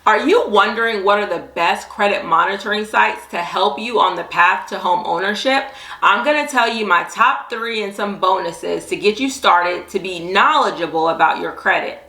Are you wondering what are the best credit monitoring sites to help you on the path to home ownership? I'm going to tell you my top 3 and some bonuses to get you started to be knowledgeable about your credit.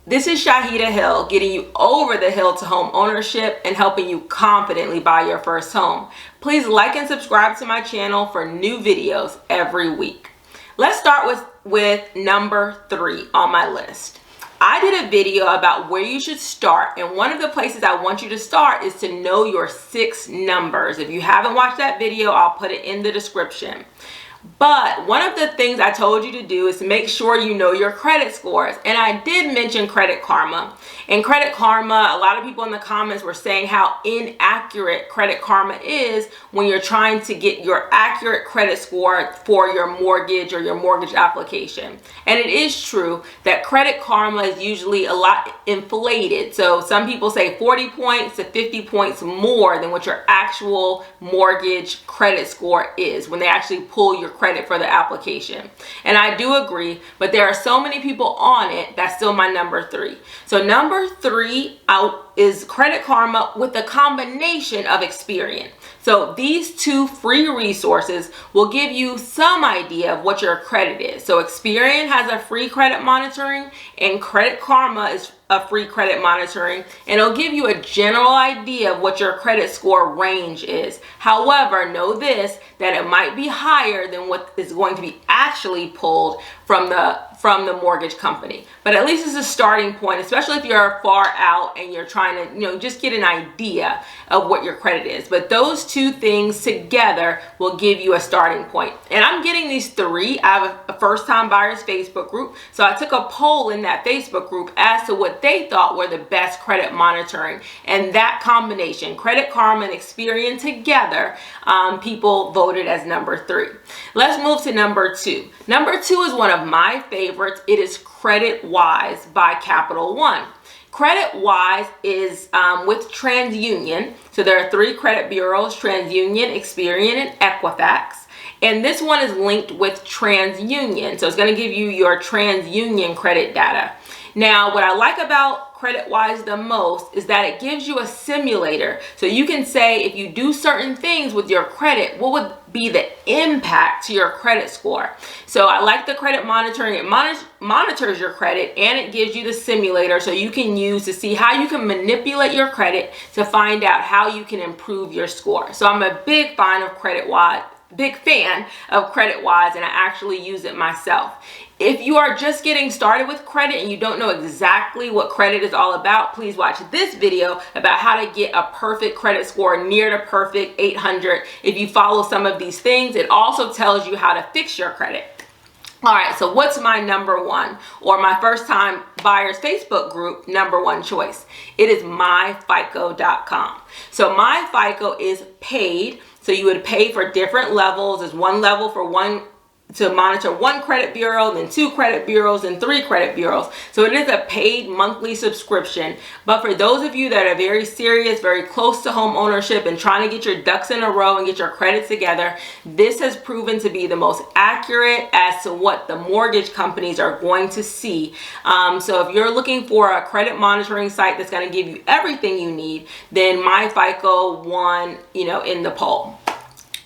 This is Shaheedah Hill, getting you over the hill to home ownership and helping you confidently buy your first home. Please like and subscribe to my channel for new videos every week. Let's start with number 3 on my list. I did a video about where you should start, and one of the places I want you to start is to know your 6 numbers. If you haven't watched that video, I'll put it in the description. But one of the things I told you to do is to make sure you know your credit scores. And I did mention Credit Karma. And Credit Karma, a lot of people in the comments were saying how inaccurate Credit Karma is when you're trying to get your accurate credit score for your mortgage or your mortgage application. And it is true that Credit Karma is usually a lot inflated. So some people say 40 points to 50 points more than what your actual mortgage credit score is when they actually pull your credit for the application. And I do agree, but there are so many people on it, that's still my number 3. So number 3 out is Credit Karma with a combination of Experian. So these 2 free resources will give you some idea of what your credit is. So Experian has a free credit monitoring and Credit Karma is a free credit monitoring, and it'll give you a general idea of what your credit score range is. However, know this, that it might be higher than what is going to be actually pulled from the mortgage company. But at least it's a starting point, especially if you're far out and you're trying to, just get an idea of what your credit is. But those 2 things together will give you a starting point. And I'm getting these 3. I have a first-time buyers Facebook group. So I took a poll in that Facebook group as to what they thought were the best credit monitoring. And that combination, Credit Karma and Experian together, people voted as number 3. Let's move to number 2. Number 2 is one of my favorites. It is CreditWise by Capital One. CreditWise is with TransUnion. So there are 3 credit bureaus, TransUnion, Experian, and Equifax. And this one is linked with TransUnion. So it's going to give you your TransUnion credit data. Now, what I like about CreditWise the most is that it gives you a simulator. So you can say if you do certain things with your credit, what would be the impact to your credit score? So I like the credit monitoring. It monitors your credit and it gives you the simulator so you can use to see how you can manipulate your credit to find out how you can improve your score. So I'm a big fan of CreditWise, and I actually use it myself. If you are just getting started with credit and you don't know exactly what credit is all about, please watch this video about how to get a perfect credit score, near to perfect 800. If you follow some of these things, it also tells you how to fix your credit. All right, so what's my number 1, or my first time buyers Facebook group number 1 choice? It is myFICO.com. So myFICO is paid. So you would pay for different levels. There's one level for to monitor 1 credit bureau, then 2 credit bureaus, and 3 credit bureaus. So it is a paid monthly subscription. But for those of you that are very serious, very close to home ownership and trying to get your ducks in a row and get your credit together, this has proven to be the most accurate as to what the mortgage companies are going to see. So if you're looking for a credit monitoring site that's going to give you everything you need, then myFICO won, in the poll.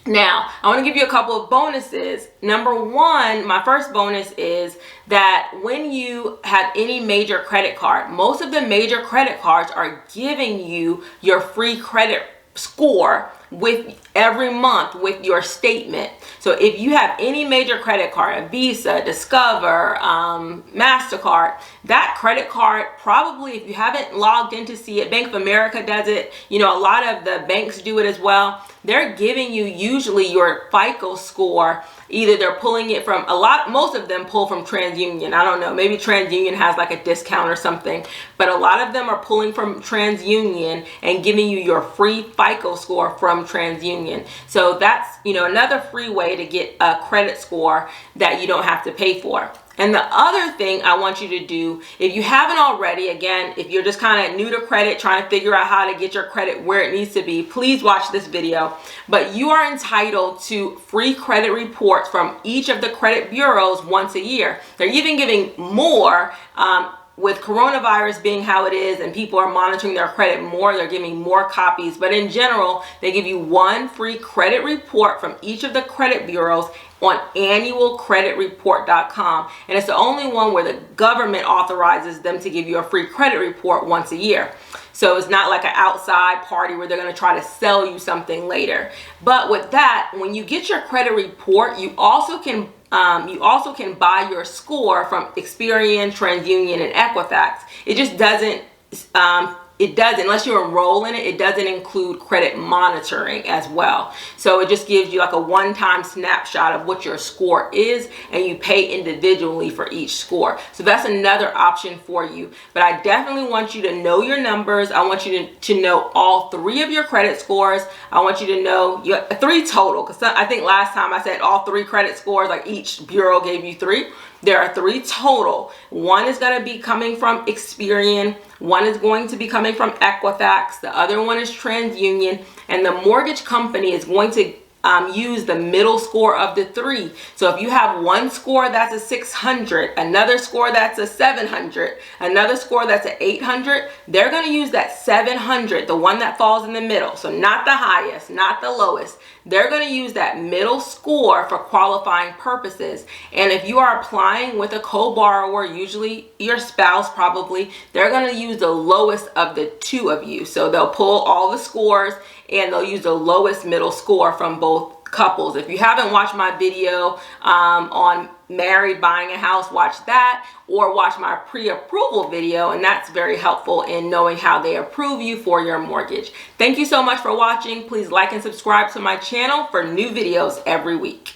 Now, I want to give you a couple of bonuses. Number 1, my first bonus is that when you have any major credit card, most of the major credit cards are giving you your free credit score with every month with your statement. So if you have any major credit card, a Visa, Discover, MasterCard, that credit card probably, if you haven't logged in to see it, Bank of America does it, a lot of the banks do it as well. They're giving you usually your FICO score. Either they're pulling it from most of them pull from TransUnion. I don't know, maybe TransUnion has like a discount or something, but a lot of them are pulling from TransUnion and giving you your free FICO score from TransUnion. So that's, another free way to get a credit score that you don't have to pay for. And the other thing I want you to do, if you haven't already, again, if you're just kind of new to credit, trying to figure out how to get your credit where it needs to be, please watch this video. But you are entitled to free credit reports from each of the credit bureaus once a year. They're even giving more with coronavirus being how it is and people are monitoring their credit more, they're giving more copies. But in general, they give you one free credit report from each of the credit bureaus on annualcreditreport.com. And it's the only one where the government authorizes them to give you a free credit report once a year. So it's not like an outside party where they're going to try to sell you something later. But with that, when you get your credit report, you also can buy your score from Experian, TransUnion, and Equifax. It just doesn't, unless you enroll in it, it doesn't include credit monitoring as well. So it just gives you like a one-time snapshot of what your score is, and you pay individually for each score. So that's another option for you. But I definitely want you to know your numbers. I want you to know all three of your credit scores. I want you to know your three total, because I think last time I said all three credit scores, like each bureau gave you three. There are three total. One is going to be coming from Experian. One is going to be coming from Equifax. The other one is TransUnion. And the mortgage company is going to use the middle score of the three. So if you have one score that's a 600, another score that's a 700, another score that's a 800, they're going to use that 700, the one that falls in the middle. So not the highest, not the lowest. They're going to use that middle score for qualifying purposes. And if you are applying with a co-borrower, usually your spouse probably, they're going to use the lowest of the two of you. So they'll pull all the scores and they'll use the lowest middle score from both couples. If you haven't watched my video on married buying a house, watch that, or watch my pre-approval video, and that's very helpful in knowing how they approve you for your mortgage. Thank you so much for watching. Please like and subscribe to my channel for new videos every week.